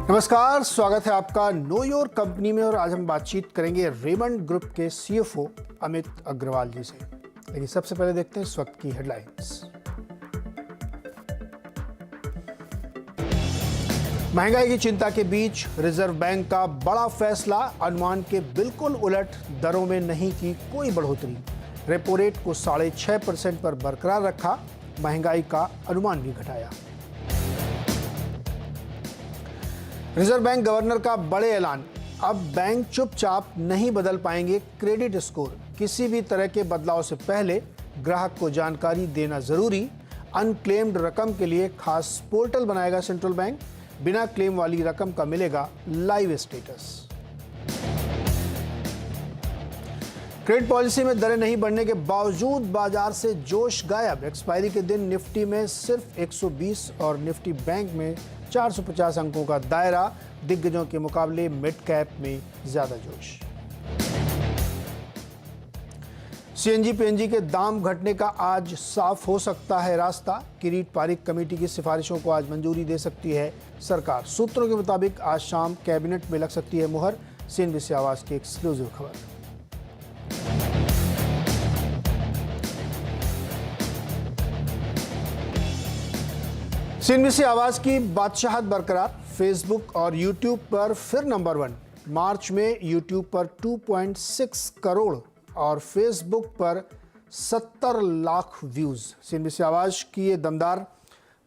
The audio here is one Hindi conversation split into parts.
नमस्कार, स्वागत है आपका नो योर कंपनी में। और आज हम बातचीत करेंगे रेमंड ग्रुप के सीएफओ अमित अग्रवाल जी से। लेकिन सबसे पहले देखते हैं इस वक्त की हेडलाइंस। महंगाई की चिंता के बीच रिजर्व बैंक का बड़ा फैसला, अनुमान के बिल्कुल उलट दरों में नहीं की कोई बढ़ोतरी। रेपो रेट को 6.5% पर बरकरार रखा, महंगाई का अनुमान भी घटाया। रिजर्व बैंक गवर्नर का बड़े ऐलान, अब बैंक चुपचाप नहीं बदल पाएंगे क्रेडिट स्कोर। किसी भी तरह के बदलाव से पहले ग्राहक को जानकारी देना जरूरी। अनक्लेम्ड रकम के लिए खास पोर्टल बनाएगा सेंट्रल बैंक। बिना क्लेम वाली रकम का मिलेगा लाइव स्टेटस। क्रेडिट पॉलिसी में दरें नहीं बढ़ने के बावजूद बाजार से जोश गायब। एक्सपायरी के दिन निफ्टी में सिर्फ 120 और निफ्टी बैंक में 450 अंकों का दायरा। दिग्गजों के मुकाबले मिड कैप में ज्यादा जोश। सीएनजी पीएनजी के दाम घटने का आज साफ हो सकता है रास्ता। किरीट पारिक कमेटी की सिफारिशों को आज मंजूरी दे सकती है सरकार। सूत्रों के मुताबिक आज शाम कैबिनेट में लग सकती है मुहर। सीएनबीसी आवाज की एक्सक्लूसिव खबर। सीएनबीसी आवाज की बादशाहत बरकरार। फेसबुक और यूट्यूब पर फिर नंबर 1। मार्च में यूट्यूब पर 2.6 करोड़ और फेसबुक पर 70 लाख व्यूज। सीएनबीसी आवाज की ये दमदार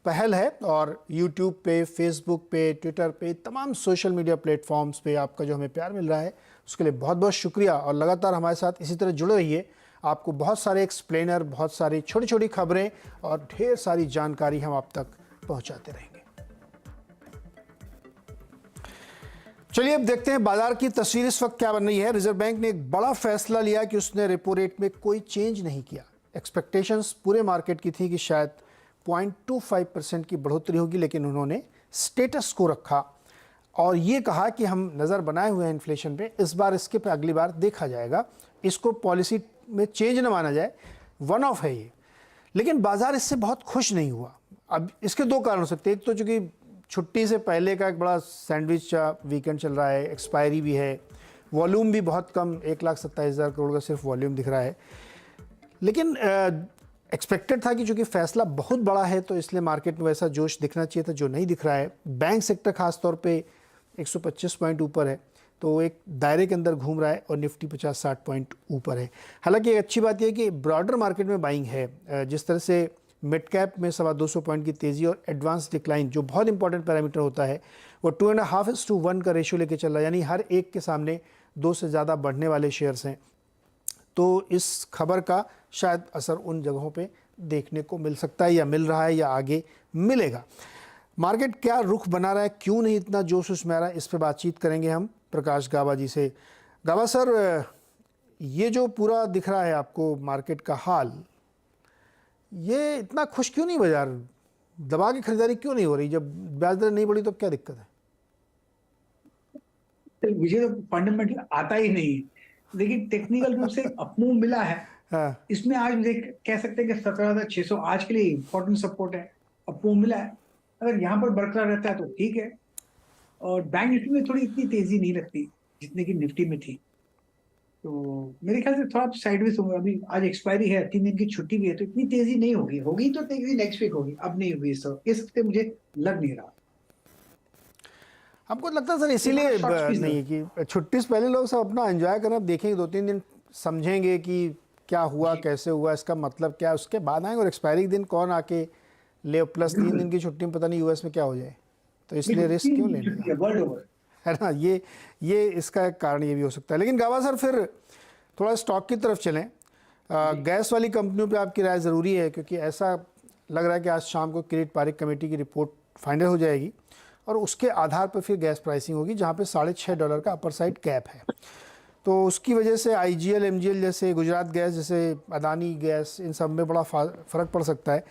पहल है और यूट्यूब पे, फेसबुक पे, ट्विटर पे, तमाम सोशल मीडिया प्लेटफॉर्म्स पे आपका जो हमें प्यार मिल रहा है उसके लिए बहुत बहुत शुक्रिया। और लगातार हमारे साथ इसी तरह जुड़े रहिए। आपको बहुत सारे एक्सप्लेनर, बहुत सारी छोटी छोटी खबरें और ढेर सारी जानकारी हम आप तक पहुंचाते रहेंगे। चलिए अब देखते हैं बाजार की तस्वीर इस वक्त क्या बन रही है। रिजर्व बैंक ने एक बड़ा फैसला लिया कि उसने रेपो रेट में कोई चेंज नहीं किया। एक्सपेक्टेशंस पूरे मार्केट की थी कि शायद 0.25% की बढ़ोतरी होगी, लेकिन उन्होंने स्टेटस को रखा और ये कहा कि हम नज़र बनाए हुए हैं इन्फ्लेशन पे, इस बार इसके पे अगली बार देखा जाएगा। इसको पॉलिसी में चेंज न माना जाए, वन ऑफ है ये। लेकिन बाजार इससे बहुत खुश नहीं हुआ। अब इसके दो कारण हो सकते हैं। एक तो चूंकि छुट्टी से पहले का एक बड़ा सैंडविच वीकेंड चल रहा है, एक्सपायरी भी है, वॉल्यूम भी बहुत कम, 1,27,000 करोड़ का सिर्फ वॉल्यूम दिख रहा है। लेकिन एक्सपेक्टेड था कि चूंकि फैसला बहुत बड़ा है तो इसलिए मार्केट में वैसा जोश दिखना चाहिए था, जो नहीं दिख रहा है। बैंक सेक्टर खास तौर पे 125 पॉइंट ऊपर है, तो एक दायरे के अंदर घूम रहा है और निफ्टी 50-60 पॉइंट ऊपर है। हालांकि एक अच्छी बात यह है कि ब्रॉडर मार्केट में बाइंग है। जिस तरह से मिड कैप में 250 पॉइंट की तेज़ी और एडवांस डिक्लाइन, जो बहुत इंपॉर्टेंट पैरामीटर होता है, वो 2.5:1 का रेशियो लेके चल रहा है, यानी हर एक के सामने 2 से ज़्यादा बढ़ने वाले शेयर्स हैं। तो इस खबर का शायद असर उन जगहों पे देखने को मिल सकता है, या मिल रहा है, या आगे मिलेगा। मार्केट क्या रुख बना रहा है, क्यों नहीं इतना जोश उसमें आ रहा है, इस पर बातचीत करेंगे हम प्रकाश गाबा जी से। गाबा सर, ये जो पूरा दिख रहा है आपको मार्केट का हाल, ये इतना खुश क्यों नहीं बाजार? दबा के खरीदारी क्यों नहीं हो रही? जब ब्याज दर नहीं बढ़ी तो क्या दिक्कत है? तो मुझे तो फंडामेंटल आता ही नहीं है, लेकिन टेक्निकल रूप से अपमूव मिला है। हाँ। इसमें आज देख कह सकते हैं कि 17,600 आज के लिए इंपॉर्टेंट सपोर्ट है, अपमूव मिला है। अगर यहाँ पर बरकरार रहता है तो ठीक है। और बैंक निफ्टी में थोड़ी इतनी तेजी नहीं लगती जितने की निफ्टी में थी, तो मेरे ख्याल से थोड़ा साइडवेज होगा। अभी आज एक्सपायरी है, 3 दिन की छुट्टी भी है, तो इतनी तेजी नहीं होगी। होगी तो तेजी नेक्स्ट वीक होगी, अब नहीं होगी। इस हफ्ते मुझे लग नहीं रहा। हमको लगता है सर इसीलिए नहीं है कि छुट्टी से पहले लोग सब अपना एंजॉय करना, देखेंगे 2-3 दिन, समझेंगे कि क्या हुआ, कैसे हुआ, इसका मतलब क्या है, उसके बाद आएंगे। और एक्सपायरी के दिन कौन आके ले, प्लस 3 दिन की छुट्टी में पता नहीं यूएस में क्या हो जाए, तो इसलिए रिस्क क्यों लेना, है ना। ये इसका एक कारण ये भी हो सकता है। लेकिन गाबा सर, फिर थोड़ा स्टॉक की तरफ चलें। गैस वाली कंपनियों पे आपकी राय ज़रूरी है, क्योंकि ऐसा लग रहा है कि आज शाम को किरीट पारिक कमेटी की रिपोर्ट फाइनल हो जाएगी और उसके आधार पर फिर गैस प्राइसिंग होगी, जहाँ पे $6.5 का अपर साइड कैप है। तो उसकी वजह से आईजीएल, एमजीएल जैसे, गुजरात गैस जैसे, अदानी गैस, इन सब में बड़ा फ़र्क पड़ सकता है।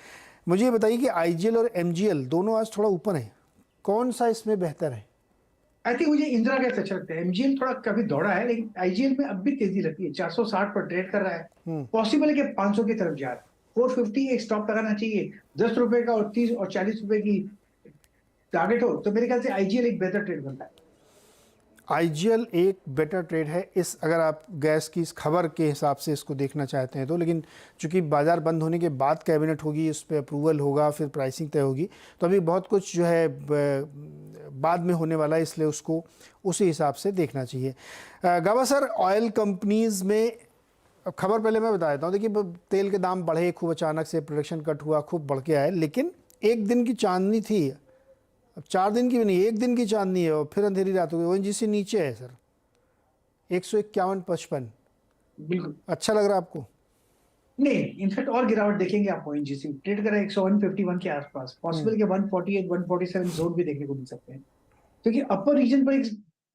मुझे ये बताइए कि आईजीएल और एमजीएल दोनों आज थोड़ा ऊपर हैं, कौन सा इसमें बेहतर है? आई थिंक मुझे इंदिरा गैस अच्छा लगता है। एमजीएल थोड़ा कभी दौड़ा है, लेकिन आईजीएल में अब भी तेजी लगती है। 460 पर ट्रेड कर रहा है, पॉसिबल है कि 500 की तरफ जा रहा है। 450 एक स्टॉप लगाना चाहिए। 10 रुपए का और 30 और 40 रुपए की टारगेट हो तो मेरे ख्याल से आईजीएल एक बेहतर ट्रेड बनता है। आईजीएल एक बेटर ट्रेड है इस, अगर आप गैस की इस खबर के हिसाब से इसको देखना चाहते हैं तो। लेकिन चूंकि बाजार बंद होने के बाद कैबिनेट होगी, इस पर अप्रूवल होगा, फिर प्राइसिंग तय होगी, तो अभी बहुत कुछ जो है बाद में होने वाला है, इसलिए उसको उसी हिसाब से देखना चाहिए। गाबा सर, ऑयल कंपनीज में खबर पहले मैं बता देता हूँ। देखिए, तेल के दाम बढ़े खूब, अचानक से प्रोडक्शन कट हुआ, खूब बढ़ के आए, लेकिन एक दिन की चांदनी थी, अब 4 दिन की भी नहीं, एक दिन की चांदनी है और फिर अंधेरी रात हो गई। ओएनजीसी नीचे है सर, 151.55। बिल्कुल अच्छा लग रहा है आपको? नहीं, इनफैक्ट और गिरावट देखेंगे आप। ओएनजीसी ट्रेड करा 151 के आसपास, पॉसिबल के 148 147 जोन भी देखने को मिल सकते हैं, क्योंकि अपर रीजन पर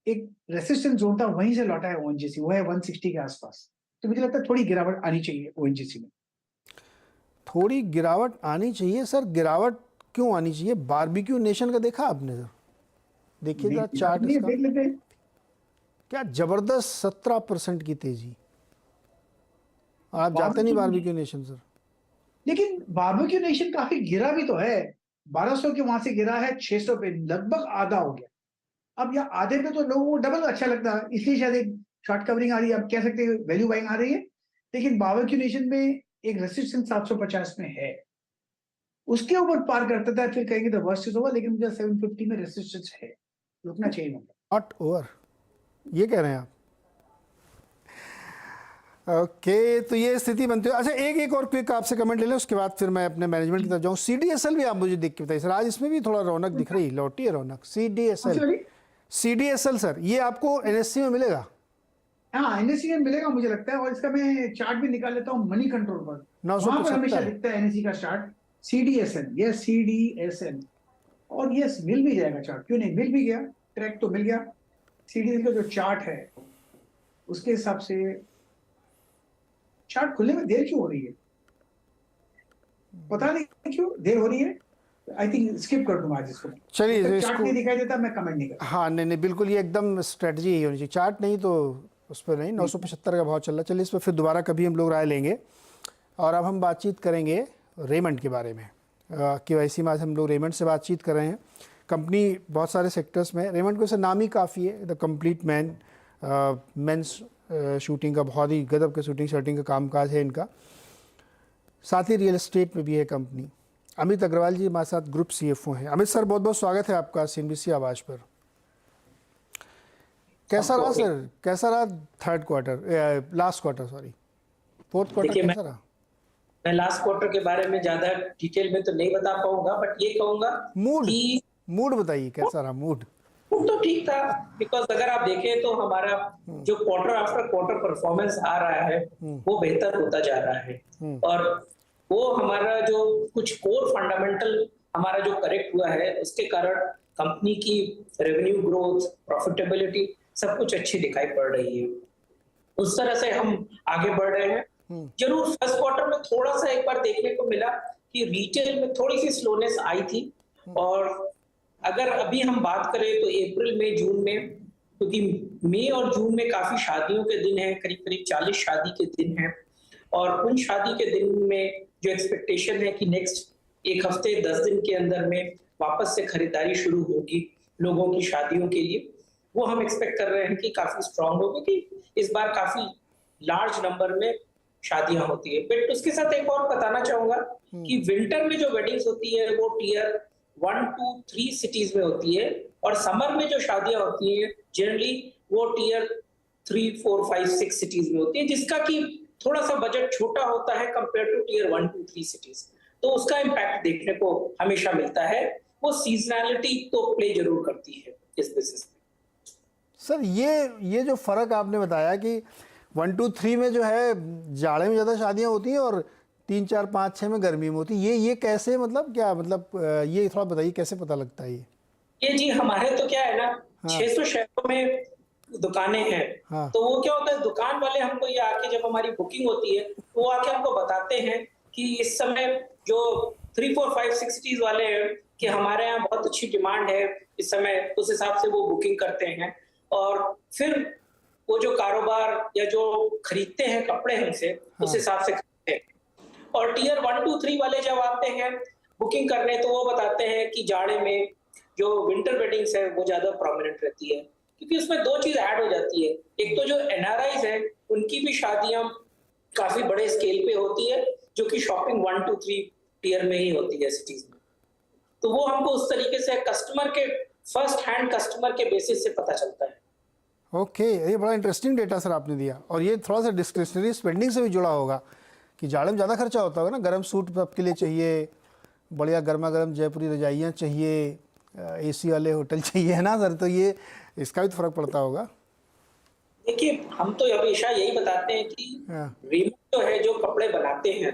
एक रेसिस्टेंस जोन था, वहीं से लौटा है ओएनजीसी, वो है 160 के आसपास। तो मुझे लगता है थोड़ी गिरावट आनी चाहिए ओएनजीसी में। थोड़ी गिरावट आनी चाहिए सर। गिरावट क्यों आनी चाहिए? बारबेक्यू नेशन का देखा आपने सर? देखिए जरा चार्ट इसका, देख लेते हैं। क्या जबरदस्त 17% की तेजी। आप जाते नहीं बारबेक्यू नेशन सर? लेकिन बारबेक्यू नेशन काफी गिरा भी तो है, 1200 के वहां से गिरा है 600 पे, लगभग आधा हो गया। अब यहाँ आधे पे तो लोगों को डबल अच्छा लगता है, इसलिए शायद एक शॉर्ट कवरिंग आ रही है, आप कह सकते हैं वैल्यू बाइंग आ रही है। लेकिन बारबेक्यू नेशन में एक रेसिस्टेंस 750 में है, उसके ऊपर पार करता था फिर कहेंगे तो वर्स्ट इज ओवर। लेकिन मुझे 750 में रेसिस्टेंस है, रुकना चाहिए मतलब। नॉट ओवर, ये कह रहे हैं आप? ओके, तो ये स्थिति बनती है। अच्छा, एक और क्विक आपसे कमेंट ले लें, उसके बाद फिर मैं अपने मैनेजमेंट की तरफ जाऊँ। सीडीएसएल भी आप मुझे देख के बताइए सर, आज इसमें भी थोड़ा रौनक दिख रही, लौटी है रौनक। सीडीएसएल सर, ये आपको एनएससी में मिलेगा? हाँ, एनएससी में मिलेगा मुझे लगता है, और इसका मैं चार्ट भी निकाल लेता हूँ मनी कंट्रोल पर, वहां पर हमेशा 975 दिखता है एनएससी का चार्ट। सीडीएसएल, यस सीडीएसएल, और यस मिल भी जाएगा चार्ट, क्यों नहीं, मिल भी गया, ट्रैक तो मिल गया। सीडीएसएल का जो चार्ट है उसके हिसाब से चार्ट खुलने में देर क्यों हो रही है, पता नहीं क्यों देर हो रही है। आई थिंक स्किप कर दूंगा आज इसको। चलिए, चार्ट नहीं दिखाई देता मैं कमेंट नहीं करता। हाँ, नहीं बिल्कुल, ये एकदम स्ट्रेटजी यही होनी चाहिए। चार्ट नहीं तो उस पर नहीं। 975 का भाव चल रहा है। चलिए, इस पर फिर दोबारा कभी हम लोग राय लेंगे। और अब हम बातचीत करेंगे रेमंड के बारे में। केवाईसी में आज हम लोग रेमंड से बातचीत कर रहे हैं। कंपनी बहुत सारे सेक्टर्स में, रेमंड को से नाम ही काफ़ी है, the complete man, men's shooting का बहुत ही गजब के शूटिंग का कामकाज है इनका। साथ ही रियल एस्टेट में भी है कंपनी। अमित अग्रवाल जी हमारे साथ ग्रुप सीएफओ हैं। अमित सर, बहुत बहुत स्वागत है आपका सीएनबीसी आवाज़ पर। कैसा रहा सर, कैसा रहा third quarter, last quarter, sorry fourth quarter कैसा रहा? मैं लास्ट क्वार्टर के बारे में ज्यादा डिटेल में तो नहीं बता पाऊंगा, बट ये कहूंगा कि मूड बताइए, कैसा रहा मूड? तो ठीक था, बिकॉज अगर आप देखें तो हमारा जो क्वार्टर आफ्टर क्वार्टर परफॉर्मेंस आ रहा है वो बेहतर होता जा रहा है, और वो हमारा जो कुछ कोर फंडामेंटल हमारा जो करेक्ट हुआ है उसके कारण कंपनी की रेवेन्यू ग्रोथ, प्रॉफिटेबिलिटी सब कुछ अच्छी दिखाई पड़ रही है। उस तरह से हम आगे बढ़ रहे हैं। जरूर फर्स्ट क्वार्टर में थोड़ा सा एक बार देखने को मिला कि रिटेल में थोड़ी सी स्लोनेस आई थी, और अगर अभी हम बात करें तो अप्रैल में, जून में, क्योंकि मई और जून में काफी शादियों के दिन हैं, करीब करीब 40 शादी के दिन हैं, और उन शादी के दिन में जो एक्सपेक्टेशन है कि नेक्स्ट एक हफ्ते 10 दिन के अंदर में वापस से खरीदारी शुरू होगी लोगों की शादियों के लिए, वो हम एक्सपेक्ट कर रहे हैं कि काफी स्ट्रांग होगी, कि इस बार काफी लार्ज नंबर में शादियां होती है। बट उसके साथ एक और बताना चाहूंगा कि विंटर में जो वेडिंग्स होती है वो टियर 1, 2, 3 सिटीज में होती है, और समर में जो शादियां होती हैं जनरली वो टियर 3, 4, 5, 6 सिटीज में होती है, जिसका कि थोड़ा सा बजट छोटा होता है कंपेयर टू टियर 1, 2, 3 सिटीज। तो उसका इम्पैक्ट देखने को हमेशा मिलता है। वो सीजनैलिटी तो प्ले जरूर करती है इस बिजनेस में। सर, ये जो फर्क आपने बताया कि 1, 2, 3 में जो है जाड़े में ज़्यादा शादियां होती हैं और 3, 4, 5, 6 में गर्मी में होती है, ये कैसे, मतलब क्या, मतलब ये थोड़ा बताइए कैसे पता लगता है ये जी हमारे तो क्या है ना, 600 शहरों में दुकानें हैं। तो वो क्या होता है, दुकान वाले हमको ये आके जब हमारी बुकिंग होती है तो वो आके हमको बताते हैं कि इस समय जो 3, 4, 5, 6 सिटीज वाले हैं कि हमारे यहाँ बहुत अच्छी डिमांड है इस समय, उस हिसाब से वो बुकिंग करते हैं, और फिर वो जो कारोबार या जो खरीदते हैं कपड़े हमसे उस हिसाब से खरीदते हैं। और टियर 1, 2, 3 वाले जब आते हैं बुकिंग करने तो वो बताते हैं कि जाड़े में जो विंटर वेडिंग्स है वो ज्यादा प्रोमिनेंट रहती है, क्योंकि उसमें दो चीज ऐड हो जाती है। एक तो जो एनआरआईज है उनकी भी शादियां काफी बड़े स्केल पे होती है, जो कि शॉपिंग 1 to 3 टियर में ही होती है सिटीज में। तो वो हमको उस तरीके से कस्टमर के फर्स्ट हैंड कस्टमर के बेसिस से पता चलता है। ओके, ये बड़ा इंटरेस्टिंग डेटा सर आपने दिया, और ये थोड़ा सा डिस्क्रिशनरी स्पेंडिंग से भी जुड़ा होगा कि जाड़े में ज़्यादा खर्चा होता होगा ना, गर्म सूट आपके लिए चाहिए, बढ़िया गर्मा गर्म जयपुरी रजाइयाँ चाहिए, एसी वाले होटल चाहिए, है ना सर, तो ये इसका भी तो फर्क पड़ता होगा। देखिए, हम तो हमेशा यही बताते हैं कि रीमेक जो है, जो कपड़े बनाते हैं,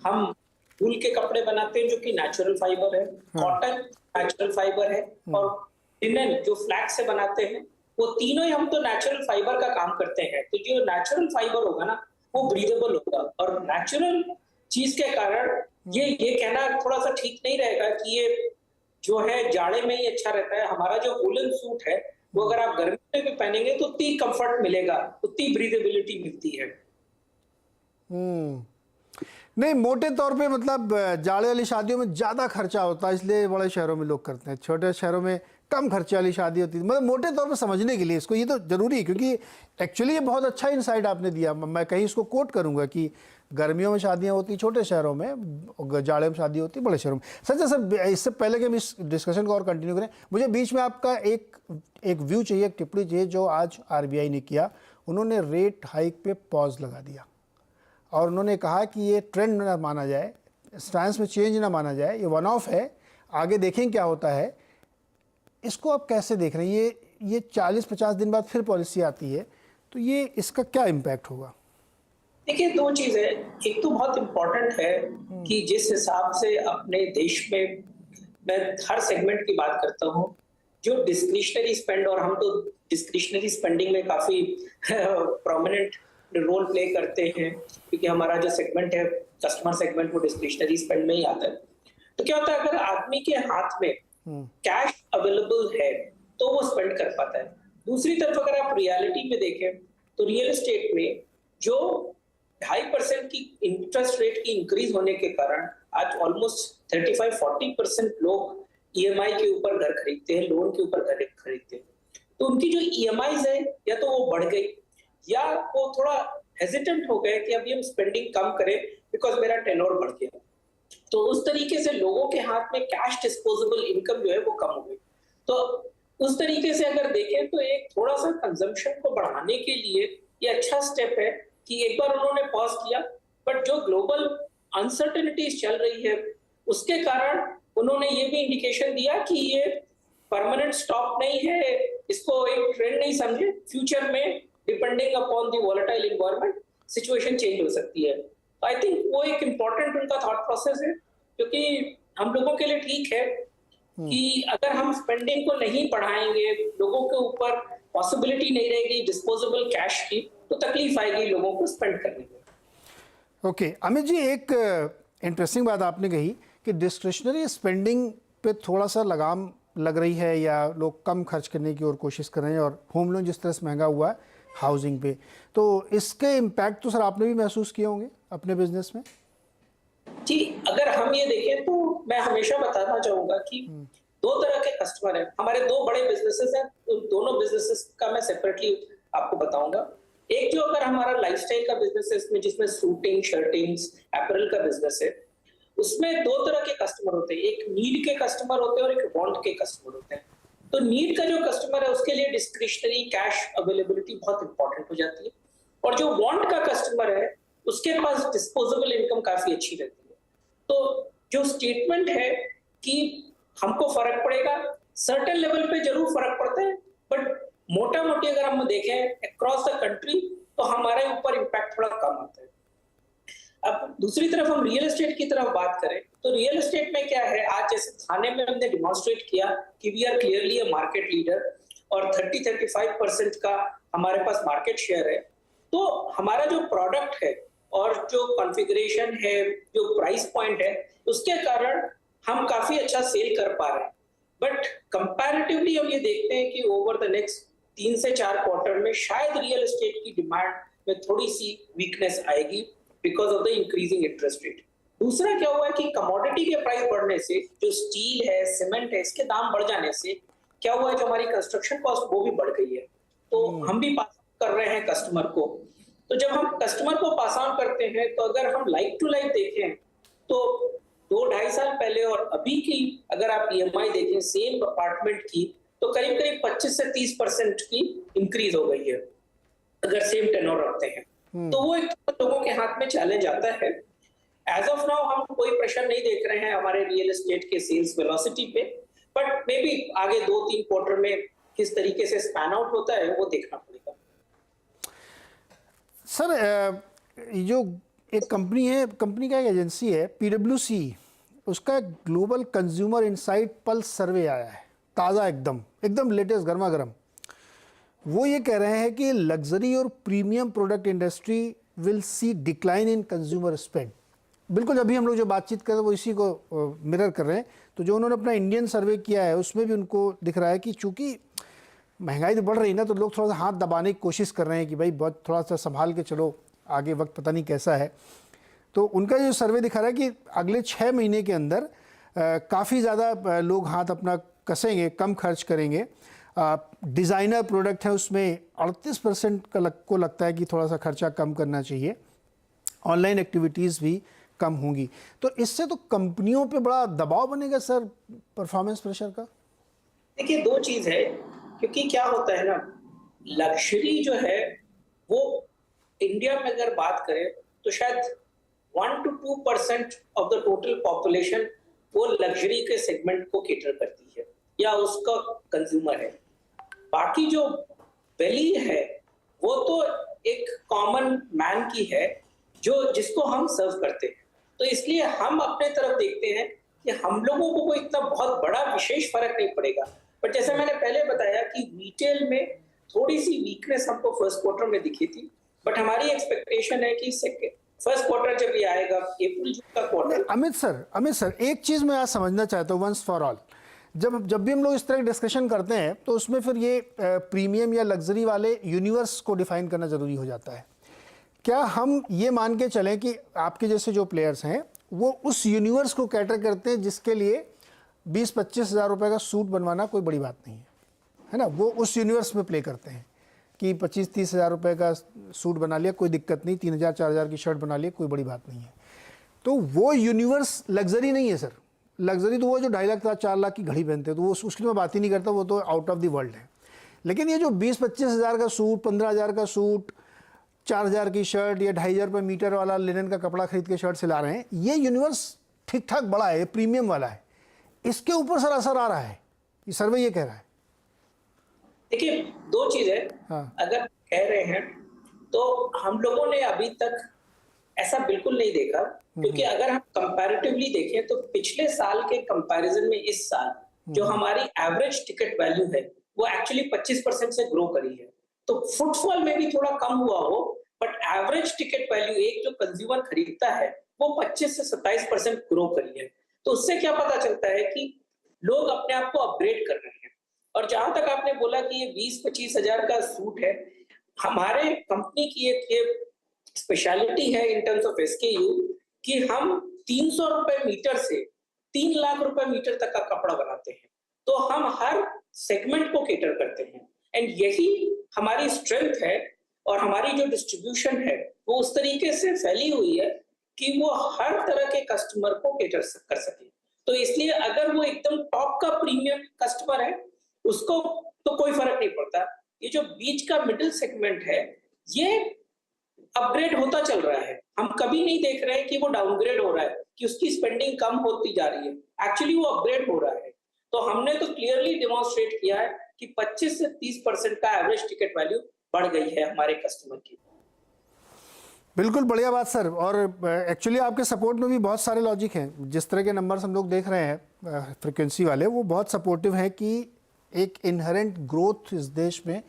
हम वूल के कपड़े बनाते हैं जो कि नेचुरल फाइबर है, कॉटन नेचुरल फाइबर है, और लिनन जो फ्लैक्स से बनाते हैं, वो तीनों ही हम तो नेचुरल फाइबर का काम करते हैं। तो जो नेचुरल फाइबर होगा ना वो ब्रीदेबल होगा, और नेचुरल चीज के कारण ये कहना थोड़ा सा ठीक नहीं रहेगा कि ये जो है जाड़े में ही अच्छा रहता है। हमारा जो वूलन सूट है वो अगर आप गर्मी में भी पहनेंगे तो उतनी कंफर्ट मिलेगा, उतनी ब्रीदेबिलिटी मिलती है। नहीं, मोटे तौर पे मतलब जाड़े वाली शादियों में ज़्यादा खर्चा होता है, इसलिए बड़े शहरों में लोग करते हैं, छोटे शहरों में कम खर्चे वाली शादी होती है। मतलब मोटे तौर पे समझने के लिए इसको, ये तो ज़रूरी है, क्योंकि एक्चुअली ये बहुत अच्छा इंसाइट आपने दिया। मैं कहीं इसको कोट करूँगा कि गर्मियों में शादियाँ होती छोटे शहरों में, जाड़े में शादी होती बड़े शहरों में। सच है सर, इससे पहले कि हम इस डिस्कशन को और कंटिन्यू करें, मुझे बीच में आपका एक व्यू चाहिए, एक टिप्पणी चाहिए जो आज आरबीआई ने किया। उन्होंने रेट हाइक पे पॉज लगा दिया और उन्होंने कहा कि ये ट्रेंड ना माना जाए, स्टांस में चेंज ना माना जाए, ये वन ऑफ है, आगे देखें क्या होता है। इसको आप कैसे देख रहे हैं? ये 40-50 दिन बाद फिर पॉलिसी आती है, तो ये इसका क्या इम्पैक्ट होगा? देखिए, दो चीज है। एक तो बहुत इम्पोर्टेंट है कि जिस हिसाब से अपने देश में, मैं हर सेगमेंट की बात करता हूँ, जो डिस्क्रिशनरी स्पेंड, और हम तो डिस्क्रिशनरी स्पेंडिंग में काफी प्रोमिनेंट रोल प्ले करते हैं, क्योंकि हमारा जो सेगमेंट है कस्टमर सेगमेंट वो डिस्क्रिशनरी स्पेंड में ही आता है। तो क्या होता है, अगर आदमी के हाथ में कैश अवेलेबल है तो वो स्पेंड कर पाता है। दूसरी तरफ अगर आप रियलिटी में देखें तो रियल एस्टेट में जो 2.5% की इंटरेस्ट रेट की इंक्रीज होने के कारण आज ऑलमोस्ट 35-40% लोग ईएमआई के ऊपर घर खरीदते हैं, लोन के ऊपर घर खरीदते हैं। तो उनकी जो ईएमआईज है या तो वो बढ़ गई या वो थोड़ा हेजिटेंट हो गए कि अभी हम स्पेंडिंग कम करें बिकॉज मेरा टेन्योर बढ़ गया। तो उस तरीके से लोगों के हाथ में कैश डिस्पोजेबल इनकम जो है वो कम हो गई। तो उस तरीके से अगर देखें तो एक थोड़ा सा कंजम्पशन को बढ़ाने के लिए ये अच्छा स्टेप है कि एक बार उन्होंने पॉज किया, बट जो ग्लोबल अनसर्टेनिटीज चल रही है उसके कारण उन्होंने ये भी इंडिकेशन दिया कि ये परमानेंट स्टॉप नहीं है, इसको एक ट्रेंड नहीं समझे, फ्यूचर में depending upon the volatile environment situation change हो सकती है। आई थिंक वो एक इम्पोर्टेंट उनका थॉट प्रोसेस है, क्योंकि हम लोगों के लिए ठीक है कि अगर हम स्पेंडिंग को नहीं बढ़ाएंगे, लोगों के ऊपर पॉसिबिलिटी नहीं रहेगी डिस्पोजेबल कैश की, तो तकलीफ आएगी लोगों को स्पेंड करने में। ओके, अमित जी, एक इंटरेस्टिंग बात आपने कही कि डिस्क्रिशनरी स्पेंडिंग पे थोड़ा सा लगाम लग रही है या लोग कम खर्च करने की और कोशिश कर रहे हैं, और होम लोन जिस तरह से महंगा हुआ है हाउसिंग पे, तो इसके इम्पैक्ट तो सर आपने भी महसूस किए होंगे अपने बिजनेस में। जी, अगर हम ये देखें तो मैं हमेशा बताना चाहूंगा कि दो तरह के कस्टमर हैं। हमारे दो बड़े बिजनेसेस हैं, तो दोनों बिजनेसेस का मैं सेपरेटली आपको बताऊंगा। एक जो अगर हमारा लाइफस्टाइल का बिजनेस है, इसमें जिसमें सूटिंग, शर्टिंग्स, एपरल का बिजनेस है, उसमें दो तरह के कस्टमर होते हैं। एक नीड के कस्टमर होते हैं और एक वांट के कस्टमर होते हैं। तो नीड का जो कस्टमर है उसके लिए डिस्क्रिशनरी कैश अवेलेबिलिटी बहुत इंपॉर्टेंट हो जाती है, और जो वांट का कस्टमर है उसके पास डिस्पोजेबल इनकम काफी अच्छी रहती है। तो जो स्टेटमेंट है कि हमको फर्क पड़ेगा, सर्टेन लेवल पे जरूर फर्क पड़ता है, बट मोटा मोटी अगर हम देखें अक्रॉस द कंट्री तो हमारे ऊपर इम्पैक्ट थोड़ा कम आता है। अब दूसरी तरफ हम रियल एस्टेट की तरफ बात करें तो रियल एस्टेट में क्या है, आज जैसे थाने में हमने डिमॉन्स्ट्रेट किया कि we are clearly a market leader और 30-35% का हमारे पास मार्केट शेयर है। तो हमारा जो प्रोडक्ट है और जो कॉन्फ़िगरेशन है, जो प्राइस पॉइंट है, उसके कारण हम काफी अच्छा सेल कर पा रहे हैं। बट कंपैरेटिवली हम ये देखते हैं कि ओवर द नेक्स्ट 3 से 4 क्वार्टर में शायद रियल एस्टेट की डिमांड में थोड़ी सी वीकनेस आएगी because of the increasing interest rate. दूसरा क्या हुआ है कि कमोडिटी के प्राइस बढ़ने से, जो स्टील है, सीमेंट है, इसके दाम बढ़ जाने से क्या हुआ है, जो हमारी कंस्ट्रक्शन कॉस्ट वो भी बढ़ गई है। तो हम भी पास कर रहे हैं कस्टमर को। तो जब हम कस्टमर को पास ऑन करते हैं, तो अगर हम लाइक टू लाइक देखें तो 2-2.5 साल पहले और अभी की अगर आप ईएमआई देखें सेम अपार्टमेंट की, तो करीब करीब 25 से 30% की इंक्रीज हो गई है अगर सेम टेनोर रखते हैं। तो वो एक लोगों के हाथ में चैलेंज आता है। एज ऑफ नाउ हम कोई प्रेशर नहीं देख रहे हैं हमारे रियल एस्टेट के सेल्स वेलोसिटी पे, बट मे बी आगे 2-3 क्वार्टर में किस तरीके से स्पैन आउट होता है वो देखना पड़ेगा। सर, ये जो एक कंपनी है, कंपनी का एक एजेंसी है PwC, उसका ग्लोबल कंज्यूमर इनसाइट पल्स सर्वे आया है, ताज़ा एकदम लेटेस्ट गर्मा गर्म। वो ये कह रहे हैं कि लग्जरी और premium product industry will see decline in consumer spend. बिल्कुल अभी हम लोग जो बातचीत कर रहे हैं वो इसी को मिरर कर रहे हैं। तो जो उन्होंने अपना इंडियन सर्वे किया है उसमें भी उनको दिख रहा है कि चूंकि महंगाई तो बढ़ रही है ना, तो लोग थोड़ा सा हाथ दबाने की कोशिश कर रहे हैं कि भाई बहुत थोड़ा सा संभाल के चलो, आगे वक्त पता नहीं कैसा है। तो उनका जो सर्वे दिखा रहा है कि अगले 6 महीने के अंदर काफ़ी ज़्यादा लोग हाथ अपना कसेंगे, कम खर्च करेंगे। डिज़ाइनर प्रोडक्ट है उसमें 38% को लगता है कि थोड़ा सा खर्चा कम करना चाहिए। ऑनलाइन एक्टिविटीज़ भी कम होंगी। तो इससे तो कंपनियों पे बड़ा दबाव बनेगा सर, परफॉर्मेंस प्रेशर का। देखिए, 2 चीज है, क्योंकि क्या होता है ना, लग्जरी जो है वो इंडिया में अगर बात करें तो शायद 1 to 2% of the total population वो लग्जरी के सेगमेंट को केटर करती है या उसका कंज्यूमर है। बाकी जो वैली है वो तो एक कॉमन मैन की है जो जिसको हम सर्व करते हैं। तो इसलिए हम अपने तरफ देखते हैं कि हम लोगों को कोई इतना बहुत बड़ा विशेष फर्क नहीं पड़ेगा। बट जैसे मैंने पहले बताया कि रिटेल में थोड़ी सी वीकनेस हमको फर्स्ट क्वार्टर में दिखी थी, बट हमारी एक्सपेक्टेशन है कि फर्स्ट क्वार्टर जब ये आएगा, अप्रैल जून का क्वार्टर। अमित सर एक चीज़ मैं आज समझना चाहता हूँ वंस फॉर ऑल। जब भी हम लोग इस तरह की डिस्कशन करते हैं तो उसमें फिर ये प्रीमियम या लग्जरी वाले यूनिवर्स को डिफाइन करना ज़रूरी हो जाता है। क्या हम ये मान के चलें कि आपके जैसे जो प्लेयर्स हैं वो उस यूनिवर्स को कैटर करते हैं जिसके लिए 20-25 हज़ार रुपये का सूट बनवाना कोई बड़ी बात नहीं है ना? वो उस यूनिवर्स में प्ले करते हैं कि 25-30 हज़ार रुपये का सूट बना लिया कोई दिक्कत नहीं, 3,000-4,000 की शर्ट बना लिया कोई बड़ी बात नहीं है। तो वो यूनिवर्स लग्जरी नहीं है सर। लग्जरी तो वो जो 2.5 लाख 4 लाख की घड़ी पहनते हैं, तो वो उसकी मैं बात ही नहीं करता, वो तो आउट ऑफ द वर्ल्ड है। लेकिन ये जो 20-25 हज़ार का सूट, 15 हज़ार का सूट, 4,000 की शर्ट या 2,500 रुपये मीटर वाला लिनन का कपड़ा खरीद के शर्ट सिला रहे हैं, ये यूनिवर्स ठीक ठाक बड़ा है, ये प्रीमियम वाला है। इसके ऊपर सर असर आ रहा है, ये सर्वे ये कह रहा है। देखिए, 2 चीजें अगर कह रहे हैं तो हम लोगों ने अभी तक ऐसा बिल्कुल नहीं देखा, क्योंकि अगर हम कंपैरेटिवली देखें तो पिछले साल के कंपैरिजन में इस साल जो हमारी एवरेज टिकट वैल्यू है वो एक्चुअली 25% से ग्रो करी है। तो फुटफॉल में भी थोड़ा कम हुआ हो, बट एवरेज टिकट वैल्यू एक जो कंज्यूमर खरीदता है वो 25 से 27% ग्रो करी है। तो उससे क्या पता चलता है कि लोग अपने आप को अपग्रेड कर रहे हैं। और जहां तक आपने बोला कि ये 20-25 हज़ार का सूट है, हमारे कंपनी की एक स्पेशलिटी है इन टर्म्स ऑफ SKU कि हम 300 रुपए मीटर से 3 लाख रुपए मीटर तक का कपड़ा बनाते हैं। तो हम हर सेगमेंट को केटर करते हैं, एंड यही हमारी स्ट्रेंथ है। और हमारी जो डिस्ट्रीब्यूशन है वो उस तरीके से फैली हुई है कि वो हर तरह के कस्टमर को केटर कर सके। तो इसलिए अगर वो एकदम टॉप का प्रीमियम कस्टमर है उसको तो कोई फर्क नहीं पड़ता। ये जो बीच का मिडिल सेगमेंट है ये अपग्रेड होता चल रहा है। हम कभी नहीं देख रहे हैं कि वो डाउनग्रेड हो रहा है, कि उसकी स्पेंडिंग कम होती जा रही है। एक्चुअली वो अपग्रेड हो रहा है। तो हमने तो क्लियरली डेमोन्स्ट्रेट किया है कि 25 से 30% का एवरेज टिकट वैल्यू बढ़ गई है हमारे कस्टमर की। बिल्कुल बढ़िया बात सर। और एक्चुअली आपके सपोर्ट में भी बहुत सारे लॉजिक हैं। जिस तरह के नंबर्स हम लोग देख रहे हैं फ्रिक्वेंसी वाले, वो बहुत सपोर्टिव हैं कि एक इनहेरेंट ग्रोथ इस देश में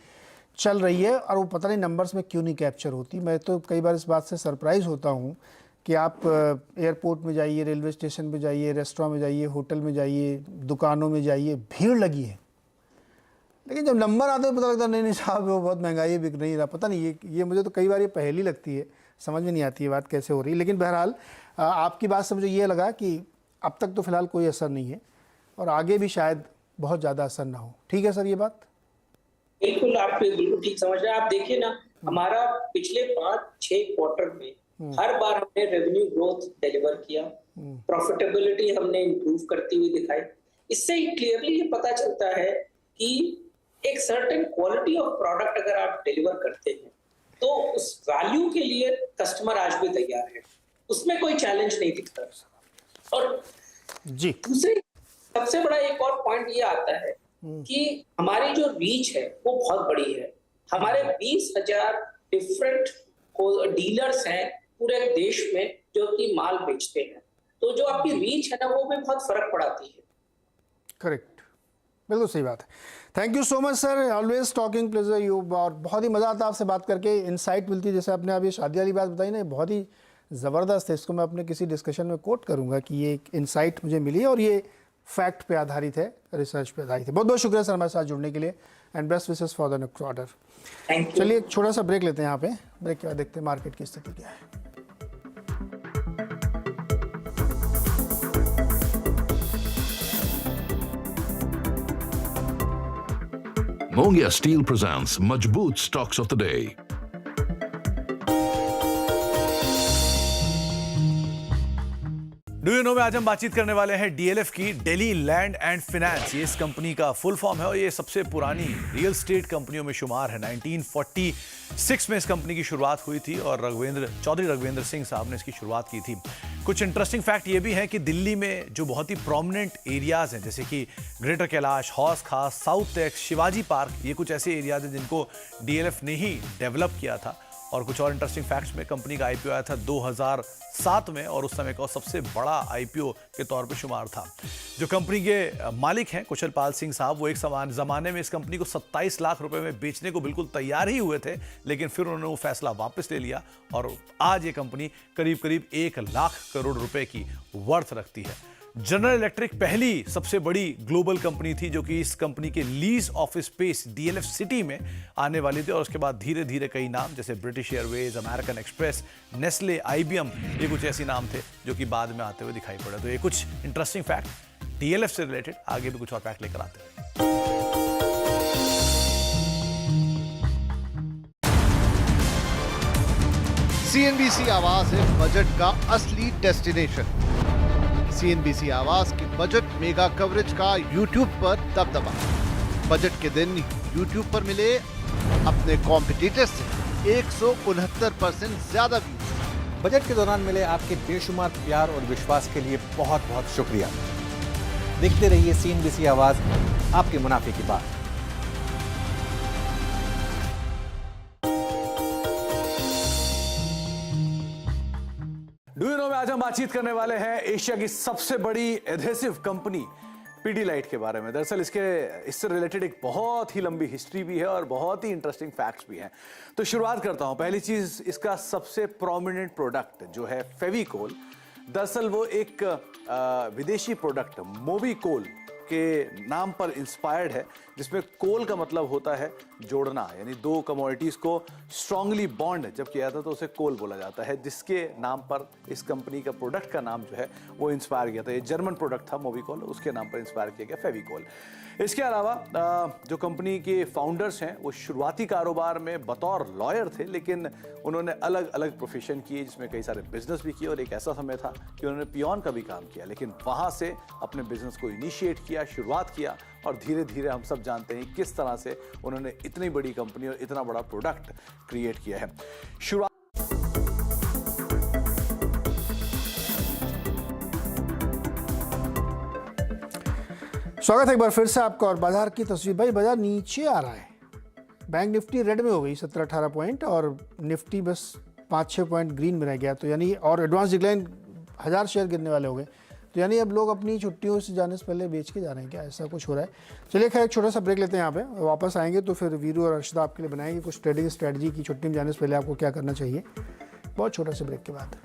चल रही है और वो पता नहीं नंबर्स में क्यों नहीं कैप्चर होती। मैं तो कई बार इस बात से सरप्राइज़ होता हूँ कि आप एयरपोर्ट में जाइए, रेलवे स्टेशन पे जाइए, रेस्टोरेंट में जाइए, होटल में जाइए, दुकानों में जाइए, भीड़ लगी है, लेकिन जब नंबर आते हैं पता लगता नहीं साहब वो बहुत महंगाई बिक नहीं रहा। पता नहीं ये मुझे तो कई बार ये पहेली लगती है। समझ में नहीं आती ये बात कैसे हो रही। लेकिन बहरहाल आपकी बात से मुझे ये लगा कि अब तक तो फिलहाल कोई असर नहीं है और आगे भी शायद बहुत ज़्यादा असर ना हो। ठीक है सर, ये बात बिल्कुल, आप बिल्कुल ठीक समझ रहे हैं। आप देखिए ना, हमारा पिछले 5-6 क्वार्टर में हर बार हमने रेवेन्यू ग्रोथ डिलीवर किया, प्रॉफिटेबिलिटी हमने इंप्रूव करती हुई दिखाई। इससे ही क्लियरली ये पता चलता है कि एक सर्टेन क्वालिटी ऑफ प्रोडक्ट अगर आप डिलीवर करते हैं तो उस वैल्यू के लिए कस्टमर आज भी तैयार है, उसमें कोई चैलेंज नहीं दिखता। और जी, दूसरी सबसे बड़ा एक और पॉइंट ये आता है कि हमारी जो रीच है वो बहुत बड़ी है। हमारे 20,000 डिफरेंट डीलर्स हैं पूरे देश में जो कि माल बेचते हैं, तो जो आपकी रीच है ना वो भी बहुत फर्क पड़ाती है। करेक्ट, बिल्कुल सही बात है। Thank you so much sir, always talking pleasure you. और बहुत ही मज़ा आता है आपसे बात करके, इनसाइट मिलती है। जैसे आपने अभी शादी वाली बात बताई ना, बहुत ही ज़बरदस्त है। इसको मैं अपने किसी डिस्कशन में कोट करूँगा कि ये एक इनसाइट मुझे मिली है और ये फैक्ट पे आधारित है, रिसर्च पे आधारित है। बहुत बहुत शुक्रिया सर हमारे साथ जुड़ने के लिए and best wishes for the next quarter. Thank you. चलिए एक छोटा सा ब्रेक लेते हैं यहाँ पे, ब्रेक के बाद देखते हैं मार्केट की स्थिति क्या है। Mongia Steel presents Majboot Stocks of the Day. Do you know में आज हम बातचीत करने वाले हैं डीएलएफ की, दिल्ली लैंड एंड फाइनेंस। ये इस कंपनी का फुल फॉर्म है और ये सबसे पुरानी रियल स्टेट कंपनियों में शुमार है। 1946 में इस कंपनी की शुरुआत हुई थी और चौधरी रघुवेंद्र सिंह साहब ने इसकी शुरुआत की थी। कुछ इंटरेस्टिंग फैक्ट ये भी है कि दिल्ली में जो बहुत ही प्रोमिनेंट एरियाज हैं जैसे कि ग्रेटर कैलाश, हौस खास, साउथ टेक्स, शिवाजी पार्क, ये कुछ ऐसे एरियाज हैं जिनको डीएलएफ ने ही डेवलप किया था। और कुछ और इंटरेस्टिंग फैक्ट्स में, कंपनी का आईपीओ आया था 2007 में और उस समय का सबसे बड़ा आईपीओ के तौर पे शुमार था। जो कंपनी के मालिक हैं कुशल पाल सिंह साहब, वो एक ज़माने में इस कंपनी को 27 लाख रुपए में बेचने को बिल्कुल तैयार ही हुए थे, लेकिन फिर उन्होंने वो फैसला वापस ले लिया और आज ये कंपनी करीब करीब 1 लाख करोड़ रुपए की वर्थ रखती है। जनरल इलेक्ट्रिक पहली सबसे बड़ी ग्लोबल कंपनी थी जो कि इस कंपनी के lease office space DLF city में आने वाली थी और उसके बाद धीरे धीरे कई नाम जैसे British Airways, American express, Nestle, IBM, ये कुछ ऐसे नाम थे जो कि बाद में आते हुए दिखाई पड़े। तो ये कुछ इंटरेस्टिंग फैक्ट डीएलएफ से रिलेटेड, आगे भी कुछ और फैक्ट लेकर आते हैं। सीएनबीसी आवाज है बजट का असली डेस्टिनेशन। सीएनबीसी आवाज की बजट मेगा कवरेज का यूट्यूब पर दबदबा। बजट के दिन यूट्यूब पर मिले अपने कॉम्पिटिटर से 169% ज्यादा व्यूज। बजट के दौरान मिले आपके बेशुमार प्यार और विश्वास के लिए बहुत बहुत शुक्रिया। देखते रहिए सीएनबीसी आवाज, आपके मुनाफे की बात। डू यू नो में आज हम बातचीत करने वाले हैं एशिया की सबसे बड़ी एडहेसिव कंपनी पीडीलाइट के बारे में। दरअसल इससे रिलेटेड एक बहुत ही लंबी हिस्ट्री भी है और बहुत ही इंटरेस्टिंग फैक्ट्स भी हैं। तो शुरुआत करता हूं। पहली चीज, इसका सबसे प्रोमिनेंट प्रोडक्ट जो है फेविकोल। दरअसल वो एक विदेशी प्रोडक्ट मोबिकोल के नाम पर इंस्पायर्ड है, जिसमें कोल का मतलब होता है जोड़ना, यानी दो कमोडिटीज को स्ट्रांगली बॉन्ड जब किया जाता है तो उसे कोल बोला जाता है, जिसके नाम पर इस कंपनी का प्रोडक्ट का नाम जो है वो इंस्पायर किया था। ये जर्मन प्रोडक्ट था मोबिकोल, उसके नाम पर इंस्पायर किया गया फेविकोल। इसके अलावा जो कंपनी के फाउंडर्स हैं वो शुरुआती कारोबार में बतौर लॉयर थे, लेकिन उन्होंने अलग अलग प्रोफेशन किए जिसमें कई सारे बिजनेस भी किए और एक ऐसा समय था कि उन्होंने पियोन का भी काम किया, लेकिन वहाँ से अपने बिजनेस को इनिशिएट किया, शुरुआत किया और धीरे धीरे हम सब जानते हैं किस तरह से उन्होंने इतनी बड़ी कंपनी और इतना बड़ा प्रोडक्ट क्रिएट किया है। शुरुआत स्वागत है एक बार फिर से आपका। और बाजार की तस्वीर, भाई बाजार नीचे आ रहा है। बैंक निफ्टी रेड में हो गई 17-18 पॉइंट और निफ्टी बस 5-6 पॉइंट ग्रीन में रह गया। तो यानी और एडवांस डिक्लाइन 1000 शेयर गिरने वाले हो गए। तो यानी अब लोग अपनी छुट्टियों से जाने से पहले बेच के जा रहे हैं क्या, ऐसा कुछ हो रहा है। चलिए खैर एक छोटा सा ब्रेक लेते हैं यहाँ पे, वापस आएंगे तो फिर वीरू और अर्शदा आपके लिए बनाएंगे कुछ ट्रेडिंग स्ट्रेटजी की छुट्टी में जाने से पहले आपको क्या करना चाहिए। बहुत छोटा सा ब्रेक के बाद।